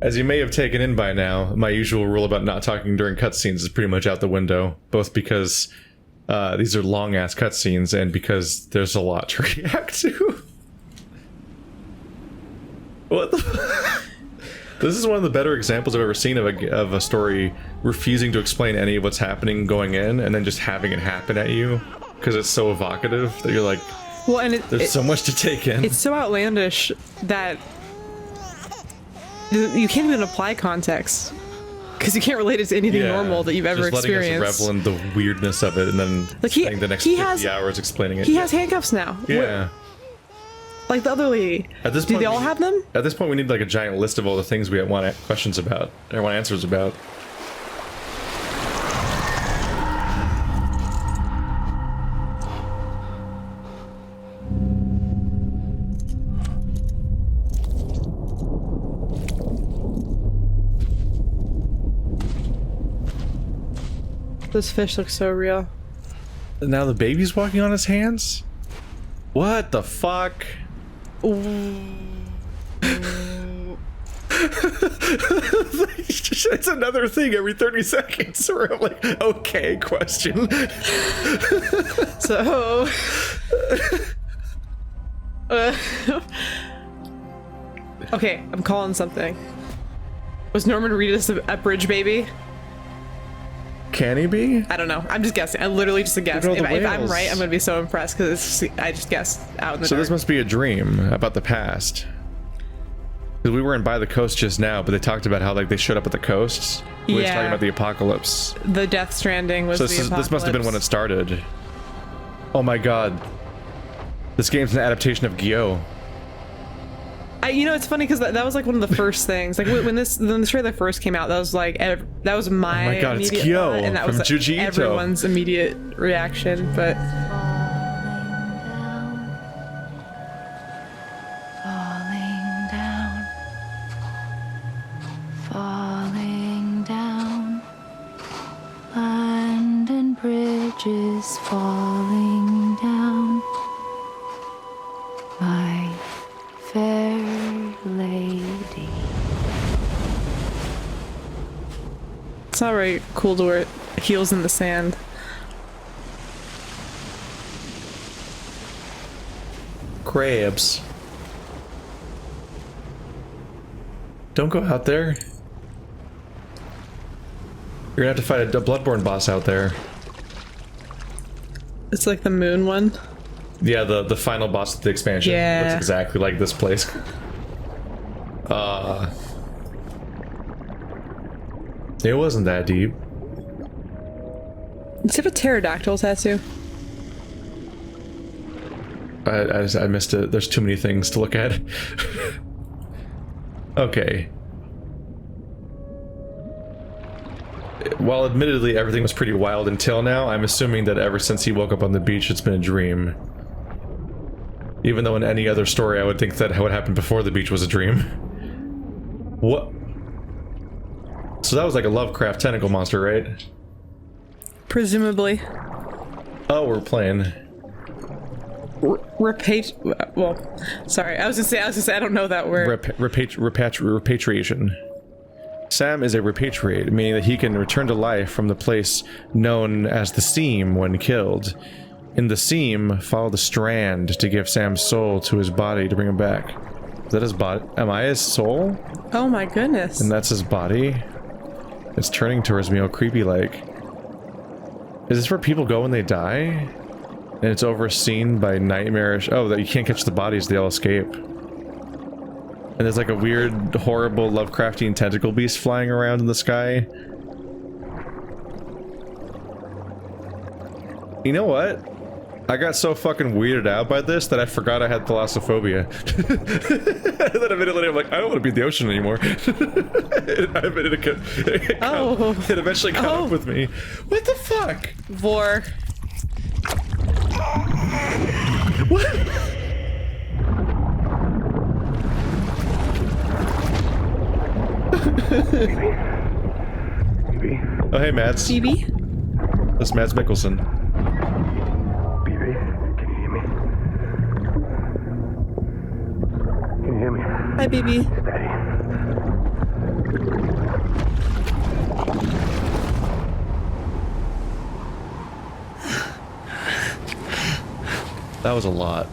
As you may have taken in by now, my usual rule about not talking during cutscenes is pretty much out the window, both because these are long-ass cutscenes and because there's a lot to react to. What the This is one of the better examples I've ever seen of a story refusing to explain any of what's happening going in and then just having it happen at you because it's so evocative that you're like, well, and there's so much to take in. It's so outlandish that you can't even apply context because you can't relate it to anything normal that you've ever experienced. Just letting us revel in the weirdness of it and then like spending the next 50 hours explaining it. He has handcuffs now. Yeah. Like the other lady. At this Do point, they all have them? At this point, we need like a giant list of all the things we want questions about, or want answers about. This fish looks so real. Now the baby's walking on his hands? What the fuck? It's another thing every 30 seconds where I'm like, okay, question. So... okay, I'm calling something. Was Norman Reedus a bridge baby? Can he be? I don't know. I'm just guessing. I literally just a guess. If I'm right, I'm gonna be so impressed because I just guessed out in the dark. So this must be a dream about the past. Because we weren't by the coast just now, but they talked about how like they showed up at the coasts. We were just talking about the apocalypse. The Death Stranding was the apocalypse. This must have been when it started. Oh my god. This game's an adaptation of Gyo. You know, it's funny because that was like one of the first things. Like when the trailer first came out, that was like that was my oh my god, it's immediate Gyo and that from was Junji Ito. Everyone's immediate reaction, but falling down, London Bridge is falling down, my fair lady. it's not very cool to wear heels in the sand. Crabs. Don't go out there. You're gonna have to fight a Bloodborne boss out there. It's like the moon one. Yeah, the final boss of the expansion. Yeah. Looks exactly like this place. It wasn't that deep. Does it have a pterodactyl tattoo? I missed it. There's too many things to look at. Okay. While admittedly everything was pretty wild until now, I'm assuming that ever since he woke up on the beach, it's been a dream. Even though in any other story I would think that what happened before the beach was a dream. What? So that was like a Lovecraft tentacle monster, right? Presumably. Oh, we're playing. Well, sorry. I was gonna say I don't know that word. Repatriation. Sam is a repatriate, meaning that he can return to life from the place known as the Seam when killed. In the Seam, follow the strand to give Sam's soul to his body to bring him back. Is that his body? Am I his soul? Oh my goodness. And that's his body? It's turning towards me all creepy like. Is this where people go when they die? And it's overseen by nightmarish... Oh, that you can't catch the bodies, they all escape. And there's like a weird, horrible, Lovecraftian tentacle beast flying around in the sky. You know what? I got so fucking weirded out by this that I forgot I had thalassophobia. And then a minute later I'm like, I don't want to be in the ocean anymore. It eventually caught up with me. What the fuck? Vor. What? Oh, hey, Mads. Phoebe? That's Mads Mikkelsen. BB, can you hear me? Can you hear me? Hi, baby. Daddy. That was a lot.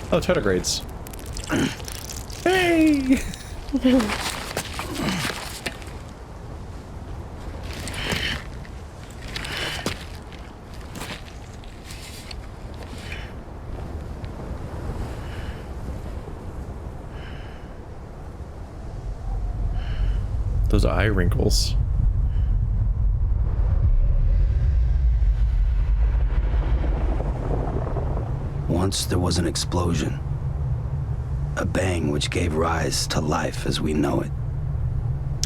Oh, tardigrades. Hey! Those eye wrinkles. Once there was an explosion. A bang which gave rise to life as we know it.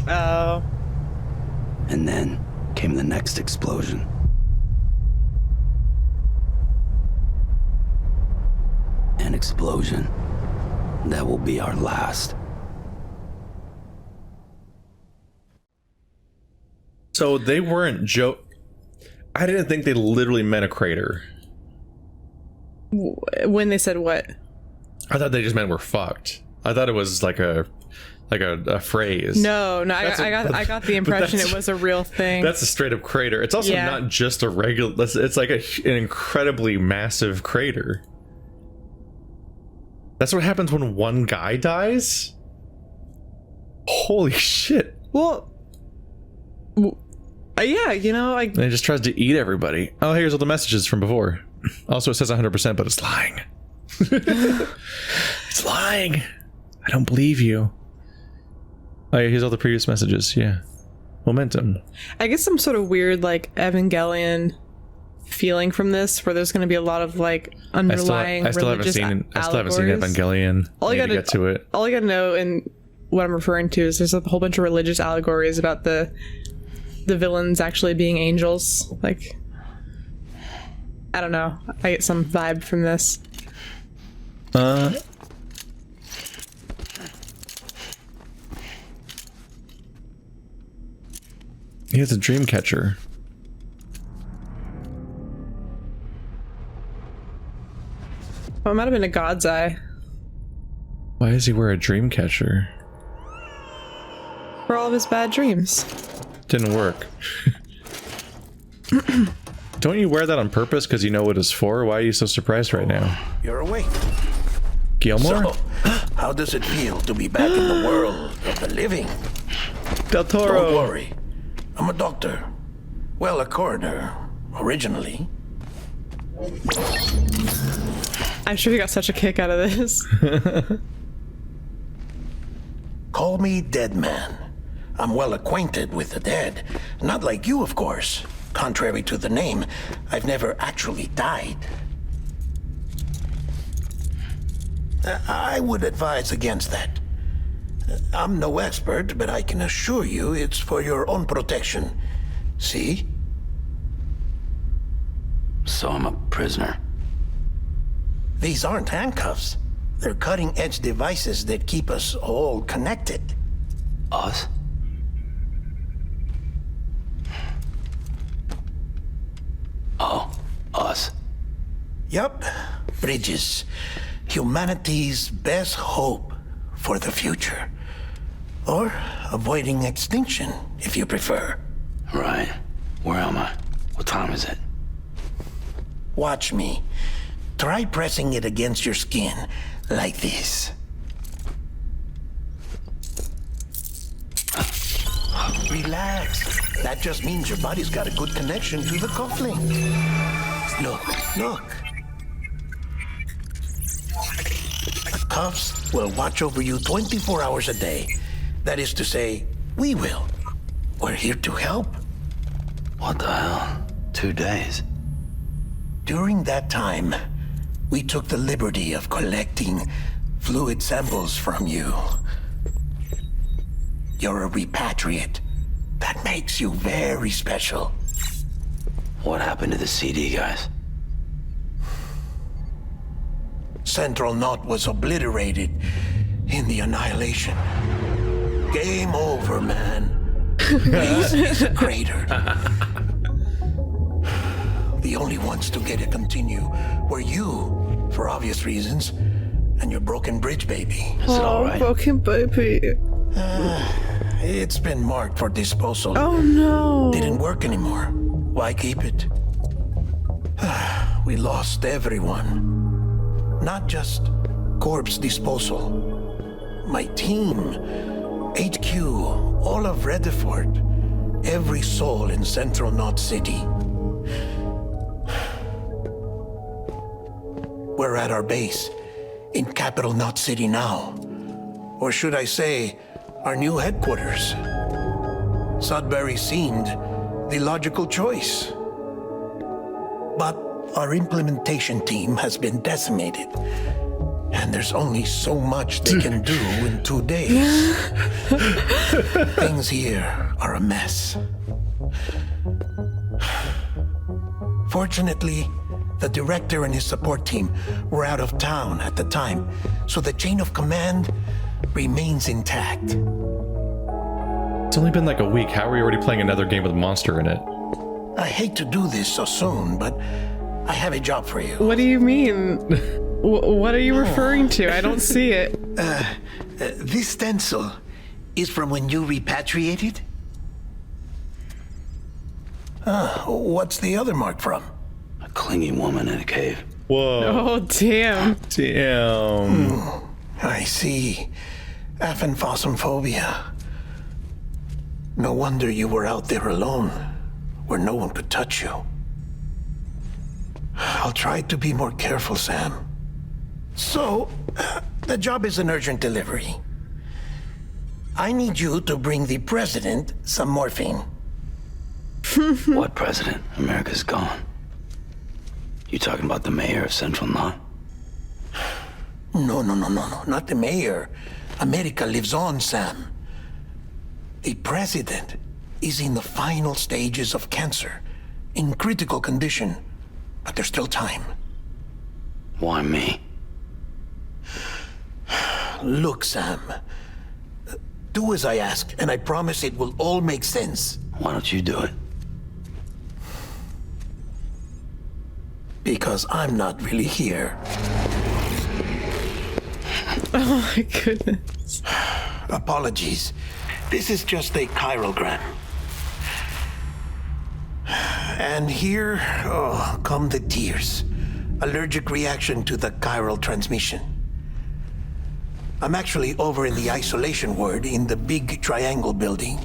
Oh. And then came the next explosion. An explosion that will be our last. So they weren't I didn't think they literally meant a crater. When they said what? I thought they just meant we're fucked. I thought it was like a phrase. No, I got the impression it was a real thing. That's a straight up crater. It's also not just a regular. It's like an incredibly massive crater. That's what happens when one guy dies? Holy shit. Well, yeah, you know, And he just tries to eat everybody. Oh, here's all the messages from before. Also, it says 100%, but it's lying. It's lying. I don't believe you. Oh, yeah, here's all the previous messages. Yeah. Momentum. I guess some sort of weird, like, Evangelion feeling from this, where there's going to be a lot of, like, underlying I still haven't seen Evangelion. I need to get to it. All I gotta know, and what I'm referring to, is there's a whole bunch of religious allegories about the villains actually being angels. Like, I don't know. I get some vibe from this. He has a dream catcher. Well, it might have been a God's eye. Why does he wear a dream catcher? For all of his bad dreams. Didn't work. Don't you wear that on purpose because you know what it's for? Why are you so surprised right now? You're awake. Gilmore? So, how does it feel to be back in the world of the living? Del Toro. Don't worry. I'm a doctor. Well, a coroner, originally. I'm sure he got such a kick out of this. Call me Dead Man. I'm well acquainted with the dead. Not like you, of course. Contrary to the name, I've never actually died. I would advise against that. I'm no expert, but I can assure you it's for your own protection. See? So I'm a prisoner. These aren't handcuffs. They're cutting-edge devices that keep us all connected. Us? Oh, us. Yup. Bridges. Humanity's best hope for the future. Or avoiding extinction, if you prefer. Right. Where am I? What time is it? Watch me. Try pressing it against your skin, like this. Relax. That just means your body's got a good connection to the cufflink. Look. The cuffs will watch over you 24 hours a day. That is to say, we will. We're here to help. What the hell? 2 days? During that time, we took the liberty of collecting fluid samples from you. You're a repatriate. That makes you very special. What happened to the CD guys? Central Knot was obliterated in the Annihilation. Game over, man. This is a crater. The the only ones to get it continue were you, for obvious reasons, and your broken bridge baby. Is it all right? Broken baby. It's been marked for disposal. Oh no. Didn't work anymore. Why keep it? We lost everyone. Not just corpse disposal. My team, HQ, all of Redford, every soul in Central Knot City. We're at our base, in Capital Knot City now. Or should I say, our new headquarters. Sudbury seemed the logical choice. But our implementation team has been decimated. And there's only so much they can do in 2 days. Things here are a mess. Fortunately, the director and his support team were out of town at the time, so the chain of command remains intact. It's only been like a week. How are we already playing another game with a monster in it? I hate to do this so soon, but I have a job for you. What do you mean? What are you referring to? I don't see it. This stencil is from when you repatriated? What's the other mark from? A clinging woman in a cave. Whoa. Oh damn. Damn. I see. Aphenphosmphobia. No wonder you were out there alone, where no one could touch you. I'll try to be more careful, Sam. So, the job is an urgent delivery. I need you to bring the president some morphine. What president? America's gone. You talking about the mayor of Central Knot? No, not the mayor. America lives on, Sam. The president is in the final stages of cancer, in critical condition, but there's still time. Why me? Look, Sam. Do as I ask, and I promise it will all make sense. Why don't you do it? Because I'm not really here. Oh my goodness. Apologies. This is just a chiralgram. And here, come the tears. Allergic reaction to the chiral transmission. I'm actually over in the isolation ward in the big triangle building.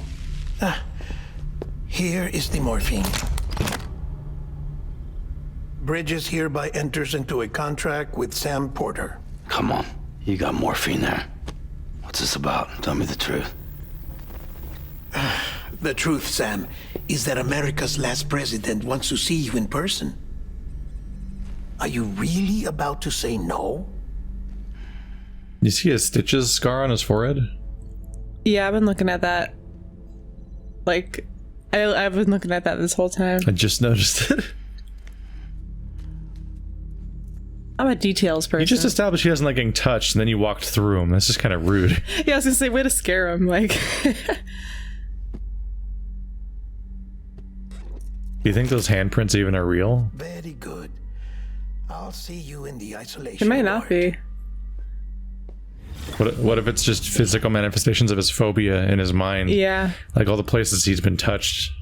Here is the morphine. Bridges hereby enters into a contract with Sam Porter. Come on. You got morphine there. What's this about? Tell me the truth. The truth, Sam, is that America's last president wants to see you in person. Are you really about to say no? You see his stitches scar on his forehead? Yeah, I've been looking at that. Like, I've been looking at that this whole time. I just noticed it. I'm a details person. You just established he doesn't like getting touched, and then you walked through him. That's just kind of rude. Yeah, I was gonna say, way to scare him. Like, Do you think those handprints even are real? Very good. I'll see you in the isolation it might not ward. be. What if it's just physical manifestations of his phobia in his mind? Yeah. Like all the places he's been touched.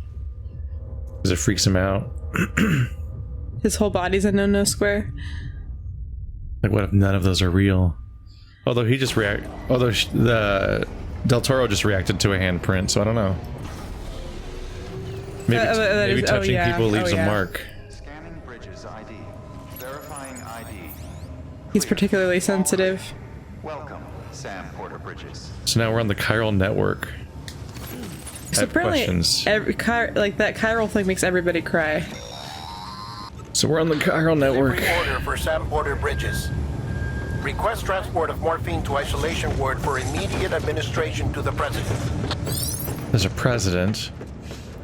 Because it freaks him out. His whole body's a no-no square. Like what if none of those are real? Although he just the Del Toro just reacted to a handprint, so I don't know. Maybe touching people leaves a mark. Scanning Bridges ID. Verifying ID. He's particularly sensitive. Welcome, Sam Porter Bridges. So now we're on the chiral network. I have questions. Like that chiral thing makes everybody cry. So we're on the chiral network. Delivery order for Sam Porter Bridges. Request transport of morphine to isolation ward for immediate administration to the president. There's a president.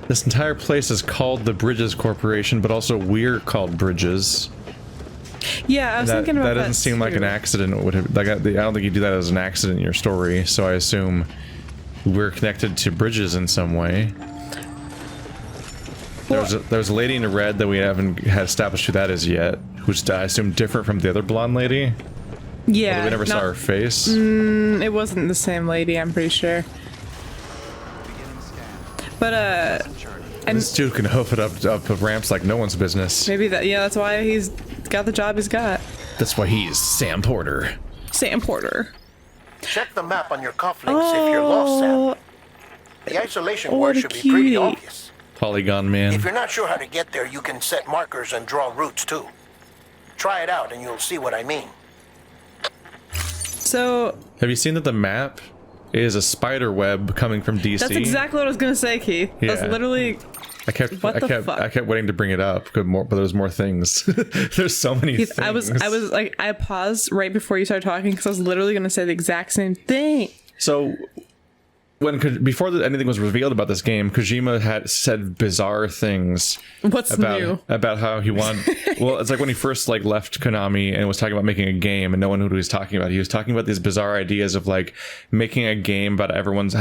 This entire place is called the Bridges Corporation, but also we're called Bridges. Yeah, I was thinking about that. That doesn't seem like an accident. Would have, like, I don't think you do that as an accident in your story. So I assume we're connected to Bridges in some way. There's a lady in red that we haven't had established who that is yet, who's I assume different from the other blonde lady. Yeah. Although we never saw her face. It wasn't the same lady, I'm pretty sure. But and This dude can hoof it up ramps like no one's business. maybe that's why he's got the job he's got. That's why he's Sam Porter. Sam Porter. Check the map on your cufflinks if you're lost, Sam. The isolation word the should be pretty cutie. obvious. Polygon Man. If you're not sure how to get there, you can set markers and draw routes too. Try it out and you'll see what I mean. So Have you seen that the map is a spider web coming from DC? that's exactly what I was gonna say, Keith. That's Yeah. literally I kept fuck? waiting to bring it up, but there's more things. There's so many Keith, things. I was like, I paused right before you started talking because I was literally gonna say the exact same thing. So before anything was revealed about this game, Kojima had said bizarre things What's new? about how he wanted. Well, it's like when he first left Konami and was talking about making a game, and no one knew what he was talking about. He was talking about these bizarre ideas of making a game about how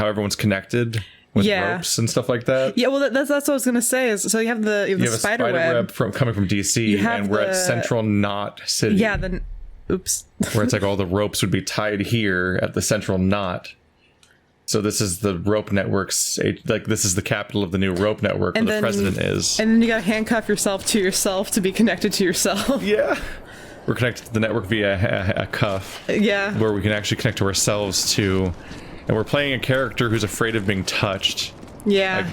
everyone's connected with ropes and stuff like that. Yeah, well, that's what I was gonna say. Is so you have the You have a spider web. coming from DC, have and we're at the- Central Knot City. Yeah, then, oops. Where it's like all the ropes would be tied here at the Central Knot. So this is the rope network's, this is the capital of the new rope network where the president is. And then you gotta handcuff yourself to be connected to yourself. Yeah. We're connected to the network via a cuff, Yeah. where we can actually connect to ourselves too. And we're playing a character who's afraid of being touched. Yeah.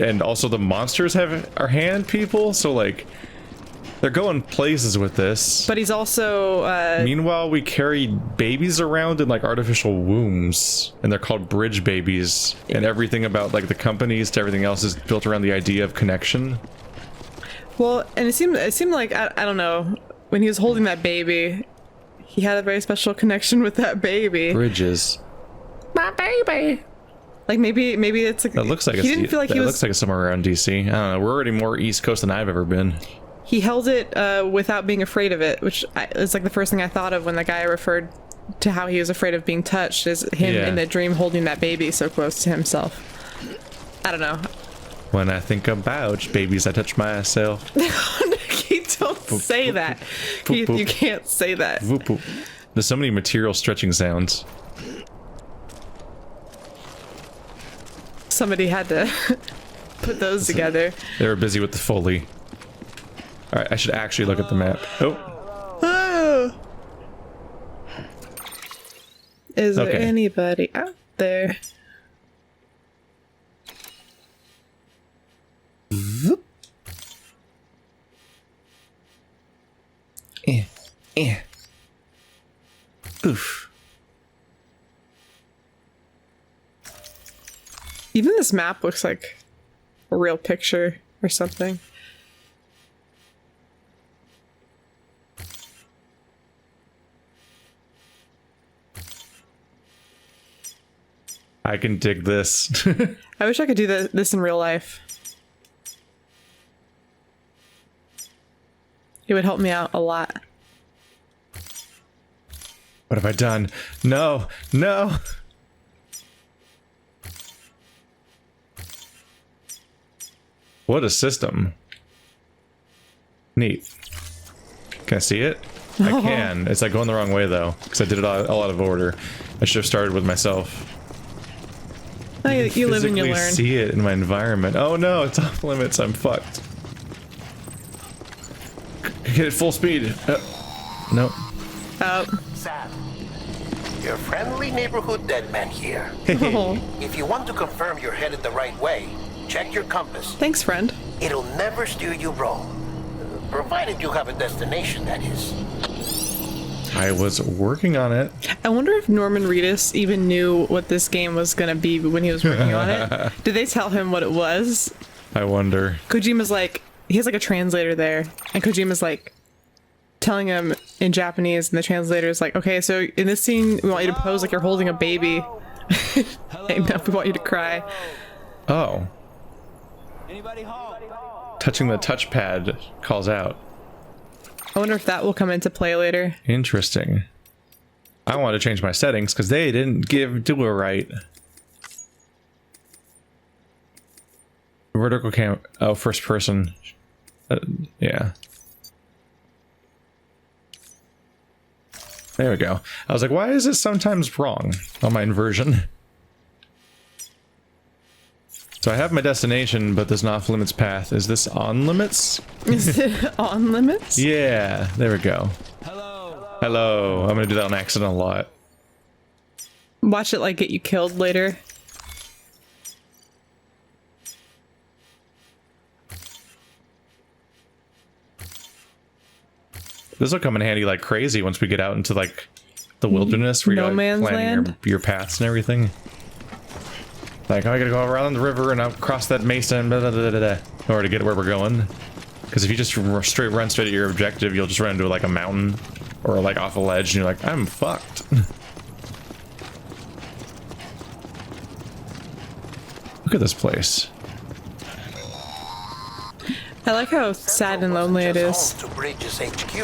And also the monsters are hand people, so they're going places with this. But he's also Meanwhile, we carry babies around in artificial wombs, and they're called bridge babies. And everything about the companies to everything else is built around the idea of connection. well, and it seemed like I don't know, when he was holding that baby, he had a very special connection with that baby. Bridges. My baby. Maybe it's like That looks like he didn't feel like he was. looks like it's somewhere around DC. I don't know. We're already more East Coast than I've ever been. He held it without being afraid of it, which is the first thing I thought of when the guy referred to how he was afraid of being touched, is him Yeah. in the dream holding that baby so close to himself. I don't know. When I think about babies, I touch myself. Keith, don't say that. Keith, you can't say that. Whoop, whoop. There's so many material stretching sounds. Somebody had to put those together. They were busy with the Foley. Alright, I should actually look at the map. Oh, Is there Okay. anybody out there? oof. Even this map looks like a real picture or something. I can dig this. I wish I could do this in real life. It would help me out a lot. What have I done? No, no. What a system. Neat. Can I see it? I can. It's going the wrong way though, because I did it all out of order. I should have started with myself. Oh, you live and you Physically learn. see it in my environment. Oh no, it's off limits. I'm fucked. Hit it full speed. No. Oh. Sam, your friendly neighborhood dead man here. Oh. If you want to confirm you're headed the right way, check your compass. Thanks, friend. It'll never steer you wrong. Provided you have a destination, that is. I was working on it. I wonder if Norman Reedus even knew what this game was gonna be when he was working on it. Did they tell him what it was? I wonder. Kojima's he has a translator there, and Kojima's telling him in Japanese, and the translator's okay, so in this scene, we want you to pose like you're holding a baby. And we want you to cry. Oh. Touching the touchpad calls out. I wonder if that will come into play later. Interesting. I want to change my settings because they didn't do it right. Vertical cam. Oh, first person. Yeah. There we go. I was like, why is this sometimes wrong on my inversion? So I have my destination, but this off limits path. Is this on limits? Is it on limits? Yeah, there we go. Hello. I'm gonna do that on accident a lot. Watch it like get you killed later. This will come in handy like crazy once we get out into like the wilderness where No you're like, man's planning land? your paths and everything. Like, oh, I gotta go around the river and I'll cross that mesa and blah, blah, blah, blah, blah, in order to get where we're going. Because if you just run straight at your objective, you'll just run into like a mountain or like off a ledge and you're like, I'm fucked. Look at this place. I like how sad and lonely it is. Home to Bridges HQ.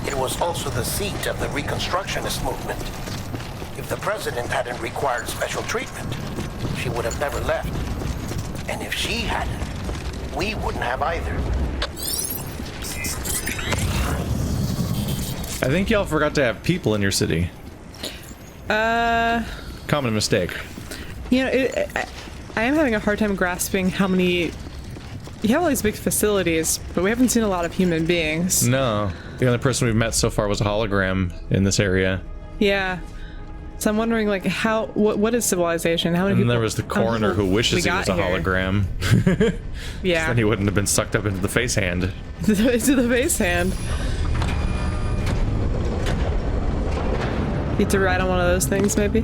It was also the seat of the Reconstructionist movement. If the president hadn't required special treatment, she would have never left. And if she hadn't, we wouldn't have either. I think y'all forgot to have people in your city. Common mistake. You know, I am having a hard time grasping how many... You have all these big facilities, but we haven't seen a lot of human beings. No. The only person we've met so far was a hologram in this area. Yeah. So I'm wondering, like, what is civilization? How many And people... there was the how many coroner people who wishes he we was a got here? hologram. Yeah. Then he wouldn't have been sucked up into the face hand. To the base hand. Need to ride on one of those things, maybe?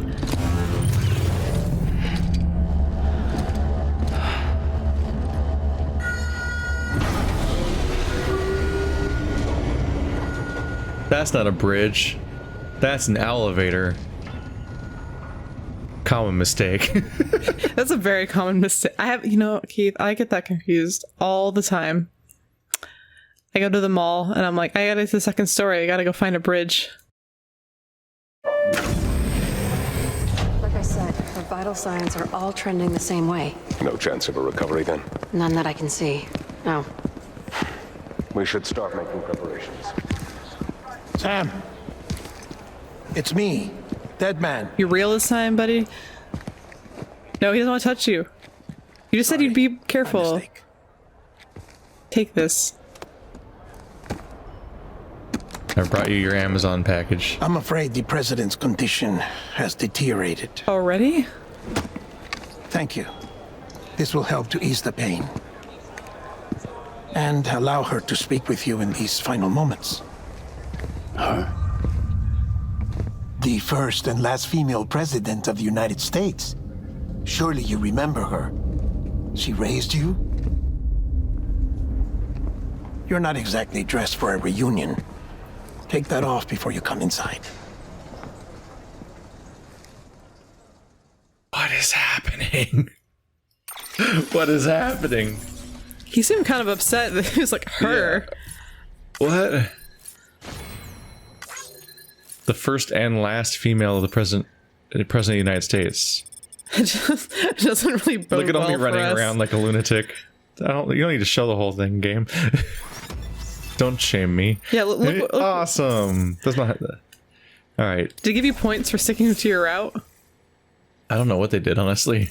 That's not a bridge. That's an elevator. Common mistake. That's a very common mistake. You know, Keith, I get that confused all the time. I go to the mall and I'm like, I gotta to the second story. I gotta go find a bridge. Like I said, her vital signs are all trending the same way. No chance of a recovery then? None that I can see. No. We should start making preparations. Sam. It's me, Dead Man. You real this time, buddy? No, he doesn't want to touch you. You just said you'd be My careful. mistake. Take this. I brought you your Amazon package. I'm afraid the president's condition has deteriorated. Already? Thank you. This will help to ease the pain. And allow her to speak with you in these final moments. Her? The first and last female president of the United States. Surely you remember her. She raised you? You're not exactly dressed for a reunion. Take that off before you come inside. What is happening? What is happening? He seemed kind of upset that he was like, her. What? The first and last female of the president of the United States. It doesn't really bode Look at all me well running for us. around like a lunatic. You don't need to show the whole thing, game. Don't shame me. Yeah, look. Awesome. Does not have that. All right. Did it give you points for sticking to your route? I don't know what they did, honestly.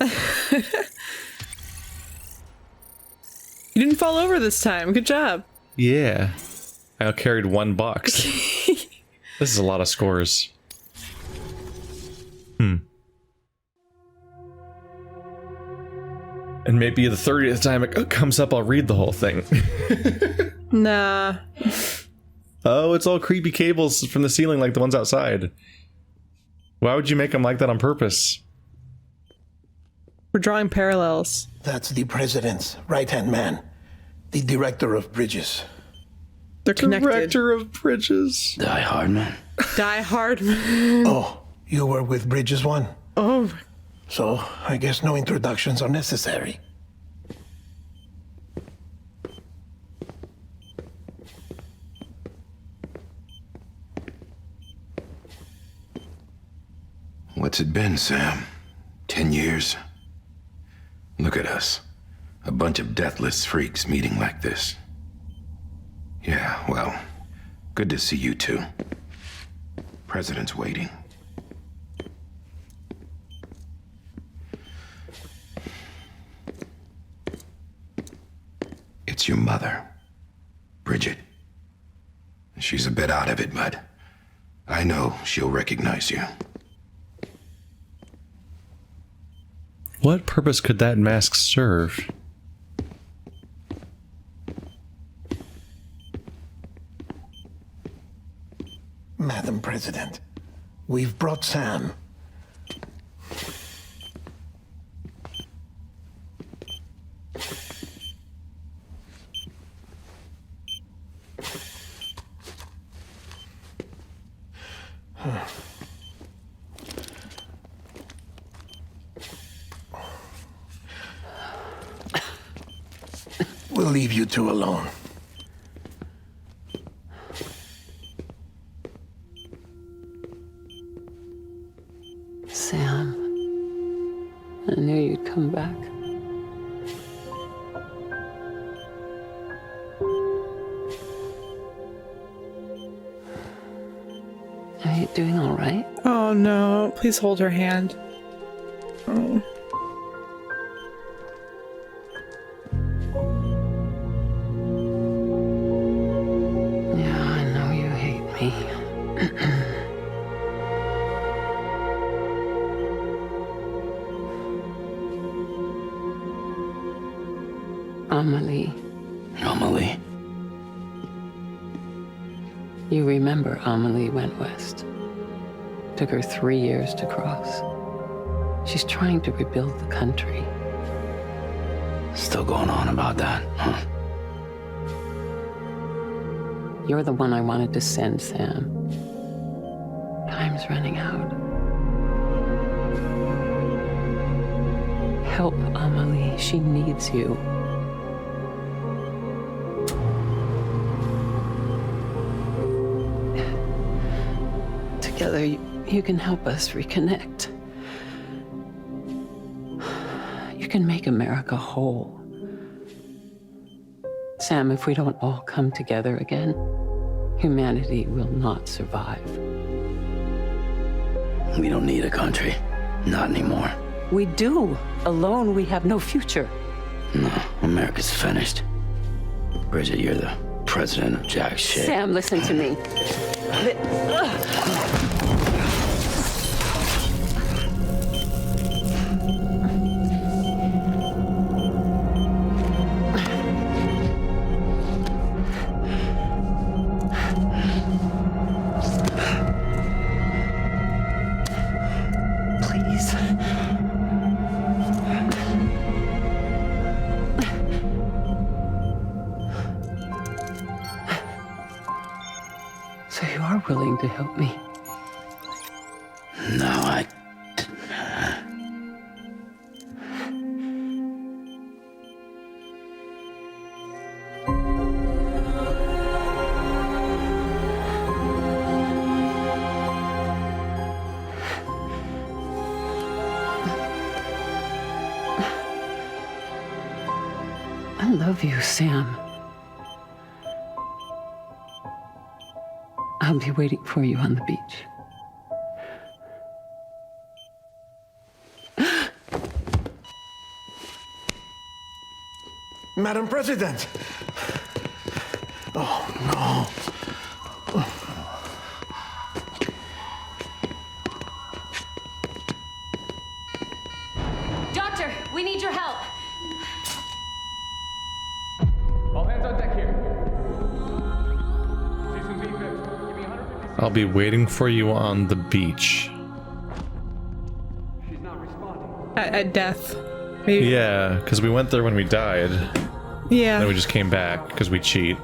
You didn't fall over this time. Good job. Yeah. I carried 1 box. This is a lot of scores. And maybe the 30th time it comes up, I'll read the whole thing. Nah. Oh, it's all creepy cables from the ceiling like the ones outside. Why would you make them like that on purpose? We're drawing parallels. That's the president's right-hand man. The director of bridges. They're connected. Director of bridges. Die Hard Man? Die Hard. Oh, you were with Bridges 1. Oh, So, I guess no introductions are necessary. What's it been, Sam? 10 years? Look at us. A bunch of deathless freaks meeting like this. Yeah, well, good to see you two. President's waiting. It's your mother, Bridget. She's a bit out of it, but I know she'll recognize you. What purpose could that mask serve? Madam President, we've brought Sam. We'll leave you two alone. Sam, I knew you'd come back. Are you doing all right? Oh no, please hold her hand. Oh. Yeah, I know you hate me. Amelie. Amelie. You remember Amelie went west. Took her 3 years to cross. She's trying to rebuild the country. Still going on about that, huh? You're the one I wanted to send, Sam. Time's running out. Help Amelie. She needs you. Together, you can help us reconnect. You can make America whole. Sam, if we don't all come together again, humanity will not survive. We don't need a country. Not anymore. We do. Alone, we have no future. No, America's finished. Bridget, you're the president of jack shit. Sam, listen to me. Please. So you are willing to help me? No, I... I love you, Sam. I'll be waiting for you on the beach. Madam President! Oh, no. Doctor, we need your help. All hands on deck here. Season B-5. Give me 150. I'll be waiting for you on the beach. She's not responding. At death. Maybe. Yeah, because we went there when we died. Yeah. Then we just came back because we cheat.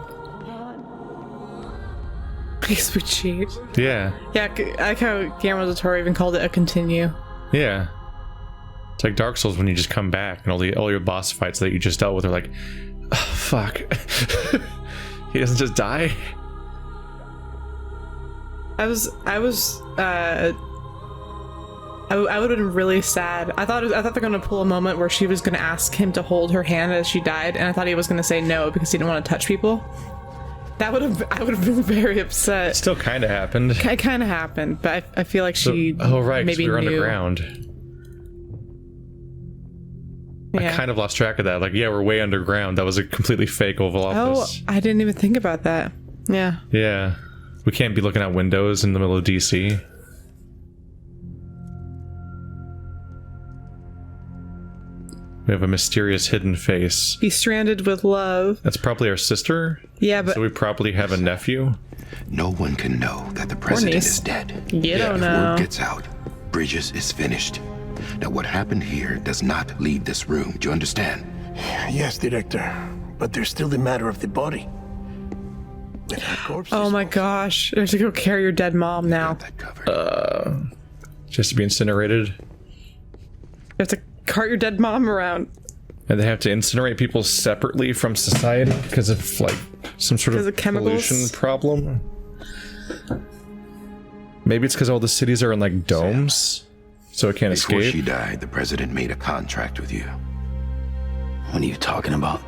Because we cheat. Yeah. Yeah, I like how Guillermo del Toro even called it a continue. Yeah. It's like Dark Souls when you just come back and all your boss fights that you just dealt with are like, oh, fuck. He doesn't just die. I would have been really sad. I thought they're gonna pull a moment where she was gonna ask him to hold her hand as she died, and I thought he was gonna say no because he didn't want to touch people. I would have been very upset. Still kind of happened. It kind of happened, but I feel like she. Oh right, 'cause maybe we were knew. underground. Yeah. I kind of lost track of that. Like, yeah, we're way underground. That was a completely fake Oval Oh, Office. I didn't even think about that. Yeah. Yeah, we can't be looking out windows in the middle of DC. We have a mysterious hidden face. Be stranded with love. That's probably our sister. Yeah, but So we probably have a nephew. No one can know that the president niece. is dead. You don't If know. word gets out, Bridges is finished. Now, what happened here does not leave this room. Do you understand? Yes, Director. But there's still the matter of the body. With her corpse Oh my disposed. gosh, I have to go carry your dead mom now. Got that covered. Just to be incinerated. You have to cart your dead mom around. And they have to incinerate people separately from society because of like some sort Because of of chemicals? pollution problem. Maybe it's because all the cities are in like domes, so it can't Before escape. she died, the president made a contract with you. What are you talking about?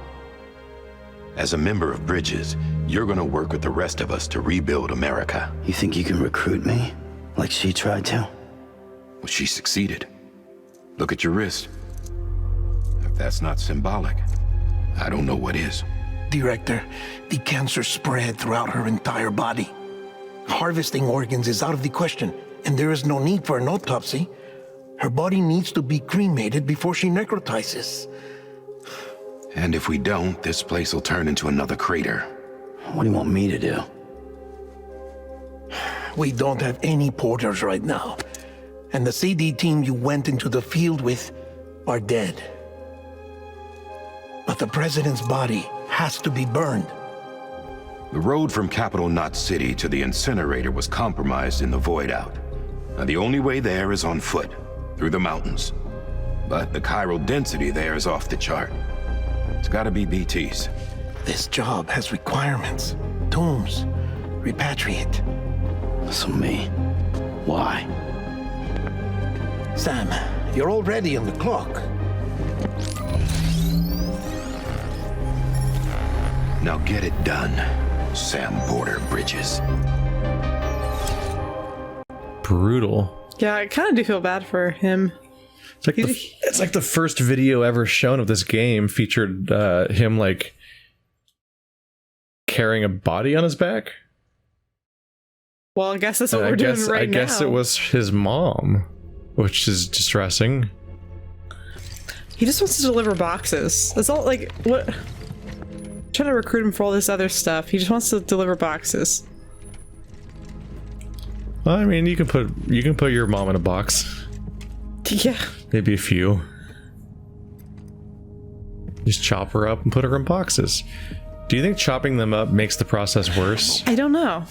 As a member of Bridges, you're gonna work with the rest of us to rebuild America. You think you can recruit me? Like she tried to? Well, she succeeded. Look at your wrist. If that's not symbolic, I don't know what is. Director, the cancer spread throughout her entire body. Harvesting organs is out of the question, and there is no need for an autopsy. Her body needs to be cremated before she necrotizes. And if we don't, this place will turn into another crater. What do you want me to do? We don't have any porters right now, and the CD team you went into the field with are dead. But the president's body has to be burned. The road from Capital Knot City to the incinerator was compromised in the void out. Now, the only way there is on foot, through the mountains. But the chiral density there is off the chart. It's gotta be BT's. This job has requirements. Tombs. Repatriate. So me. Why? Sam, you're already on the clock. Now get it done, Sam Porter Bridges. Brutal. Yeah, I kind of do feel bad for him. It's like the first video ever shown of this game featured him like carrying a body on his back. Well, I guess that's what And we're doing right now. I guess it was his mom, which is distressing. He just wants to deliver boxes. That's all. Like, what? I'm trying to recruit him for all this other stuff. He just wants to deliver boxes. Well, I mean, you can put your mom in a box. Yeah. Maybe a few. Just chop her up and put her in boxes. Do you think chopping them up makes the process worse? I don't know.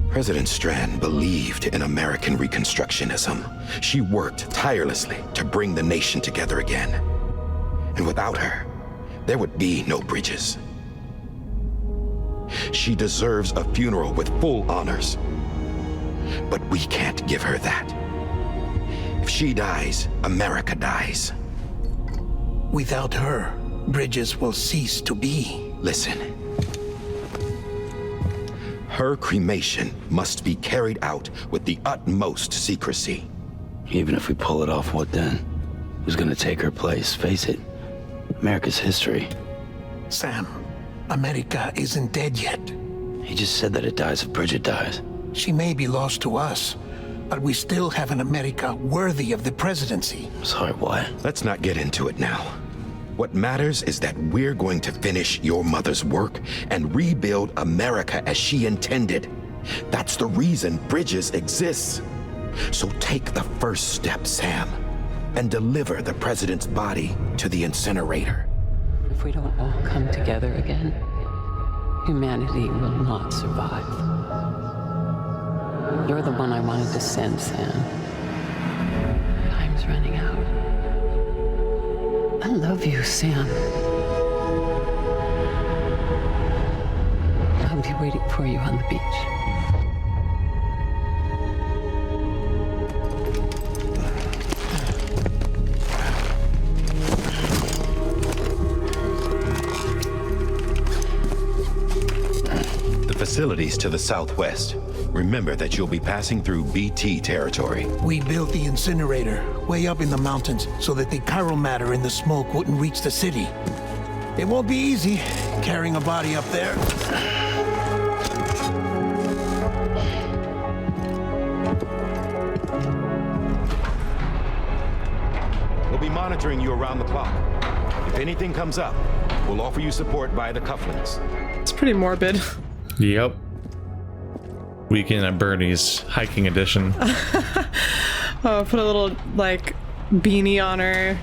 President Strand believed in American Reconstructionism. She worked tirelessly to bring the nation together again. And without her, there would be no Bridges. She deserves a funeral with full honors. But we can't give her that. If she dies, America dies. Without her, Bridges will cease to be. Listen. Her cremation must be carried out with the utmost secrecy. Even if we pull it off, what then? Who's gonna take her place? Face it, America's history. Sam, America isn't dead yet. He just said that it dies if Bridget dies. She may be lost to us, but we still have an America worthy of the presidency. Sorry, what? Let's not get into it now. What matters is that we're going to finish your mother's work and rebuild America as she intended. That's the reason Bridges exists. So take the first step, Sam, and deliver the president's body to the incinerator. If we don't all come together again, humanity will not survive. You're the one I wanted to send, Sam. Time's running out. I love you, Sam. I'll be waiting for you on the beach. facilities to the southwest. Remember that you'll be passing through BT territory. We built the incinerator way up in the mountains so that the chiral matter in the smoke wouldn't reach the city. It won't be easy carrying a body up there. We'll be monitoring you around the clock. If anything comes up, we'll offer you support via the cufflinks. It's pretty morbid. Yep. Weekend at Bernie's hiking edition. Oh, put a little like beanie on her.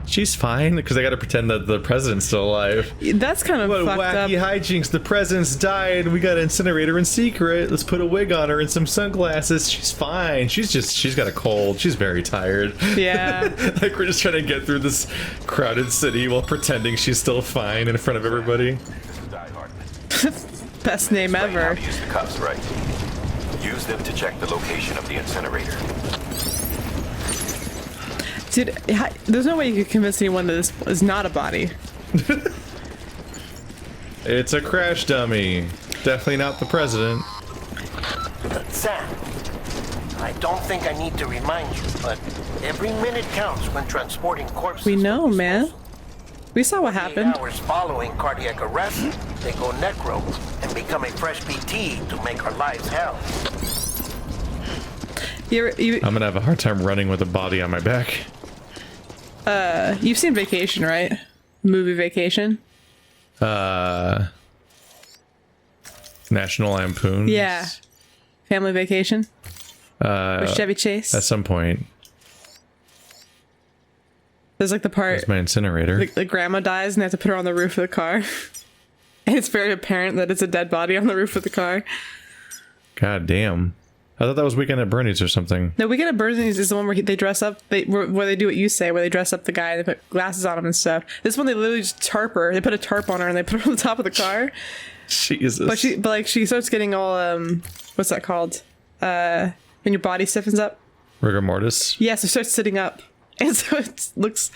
She's fine because they got to pretend that the president's still alive. That's kind of What fucked up. wacky hijinks! The president's died. We got to incinerate her in secret. Let's put a wig on her and some sunglasses. She's fine. She's got a cold. She's very tired. Yeah. Like we're just trying to get through this crowded city while pretending she's still fine in front of everybody. Best name ever. Use the cuffs, right? Use them to check the location of the incinerator. Dude, there's no way you could convince anyone that this is not a body. It's a crash dummy. Definitely not the president. Sam, I don't think I need to remind you, but every minute counts when transporting corpses. We know, man. We saw what happened. Hours following cardiac arrest, they go necro and become a fresh BT to make our lives hell. I'm gonna have a hard time running with a body on my back. You've seen Vacation, right? Movie Vacation? National Lampoon. Yeah. Family Vacation? With Chevy Chase? At some point. There's like the part... That's my incinerator. The grandma dies and they have to put her on the roof of the car. And it's very apparent that it's a dead body on the roof of the car. God damn. I thought that was Weekend at Bernie's or something. No, Weekend at Bernie's is the one where they dress up, where they do what you say, where they dress up the guy, they put glasses on him and stuff. This one, they literally just tarp her. They put a tarp on her and they put her on the top of the car. Jesus. But she starts getting all, what's that called? When your body stiffens up? Rigor mortis? Yeah, so it starts sitting up. And so it looks,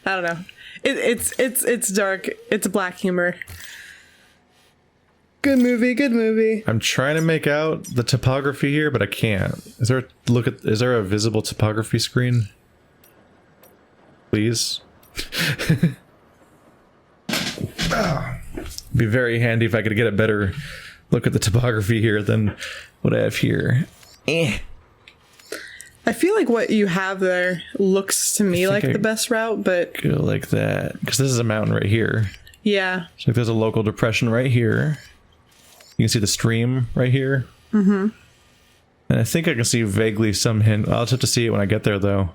I don't know. It's dark. It's black humor. Good movie, good movie. I'm trying to make out the topography here, but I can't. Is there a visible topography screen? Please. Be very handy if I could get a better look at the topography here than what I have here. I feel like what you have there looks to me like the best route, but go like that because this is a mountain right here. Yeah. So there's a local depression right here. You can see the stream right here. Mm-hmm. And I think I can see vaguely some hint. I'll just have to see it when I get there, though.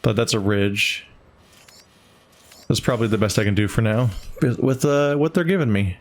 But that's a ridge. That's probably the best I can do for now with what they're giving me.